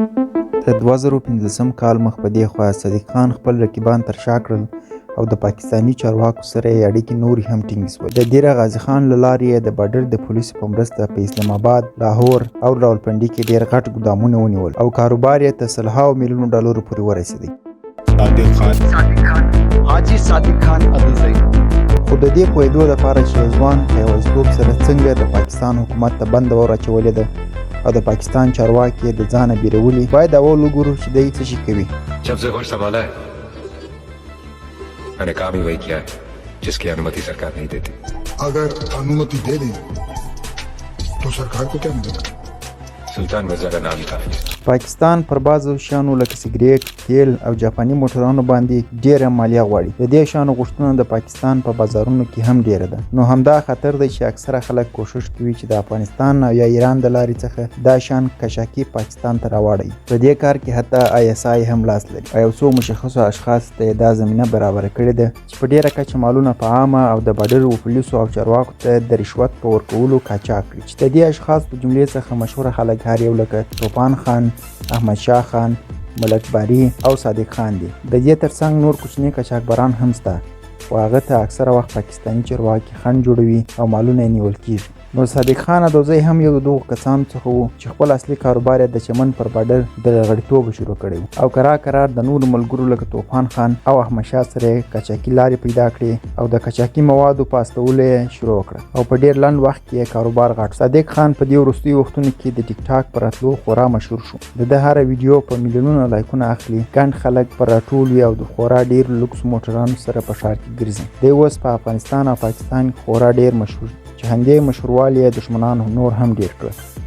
د 2015 کال مخ په دې خوا صدیق خان خپل رقیبان تر شا کړل او د پاکستاني چارواکو سره یې اړیکې نورې هم ټینګې شول. د دیر غازي خان له لارې یې د بارډر د پولیسو په مرسته په اسلام آباد، لاهور او راولپنډي کې ډېر غټ ګودامونه ونیول او کاروبار یې تر $100 میلیونو پورې ورسېدی. حاجي صادق خان عدزی خو د دې پوهېدو لپاره چې یو ځوان په یوازیتوب سره څنګه د پاکستان حکومت ته بنده ور اچولې ده او د پاکستان چارواکي د ځانه بیرولي، باید اول وګورو چې دی څه شي کوي. जब से होश संभाला है मैंने काम ही वही किया है जिसकी अनुमति सरकार नहीं देती. अगर अनुमति दे दें तो सरकार को क्या मिलेगा? सुल्तान मिर्जा का नाम ही काफी है. پاکستان پر بعضو شیانو لکه سګریټ، تیل او جاپاني موټرانو باندې ډیره مالیه غواړي. د دې شیانو غوښتنه د پاکستان په بازارونو کې هم ډیره ده. نو همدا خطر دی چې اکثره خلک کوشش کوي چې د افغانستان او یا ایران د لارې څخه دا شیان کشاکي پاکستان ته راوړي. په دې کار کې حتی ISI هم لاس لري او یو څو مشخصو اشخاص ته دا زمینه برابره کړې ده چې په ډیره کچه مالونه په عامه او د بارډر پولیسو او چارواکو ته د رشوت په ورکولو قاچاق کړي، چې د دې اشخاص په جملې څخه مشهور خلک هر یو لکه طوفان خان، احمد شاه خان، ملک باری او صادق خان دي. د دې ترڅنګ نور کوچني قاچاقبران هم شته خو هغه ته اکثره وخت پاکستاني چارواکي خنډ جوړوي او مالونه یې نیول کیږي. نو صادق خان عدوزی هم یو د دغو کسانو څخه و چې خپل اصلي کاروبار یې د چمن پر بارډر د غړیتوب شروع کړی و او کرار د نورو ملګرو لکه طوفان خان او احمد شاه سره قاچاقي لارې پیدا کړې او د قاچاقي موادو په استولو یې شروع کړه او په ډېر لنډ وخت کې یې کاروبار غټ. صادق خان په دې وروستیو وختونو کې د ټیک ټاک پر راتلو خورا مشهور شو. د هر ویډیو په میلیونونو لایکونه اخلي، ګڼ خلک پر راټول وي او د خورا ډېر لوکس موټرانو سره په ښار کې ګرځي. دی اوس په افغانستان او پاکستان خورا ډېر مشهور چې همدې مشهوروالی یې دښمنانو نور هم ډېر کړ.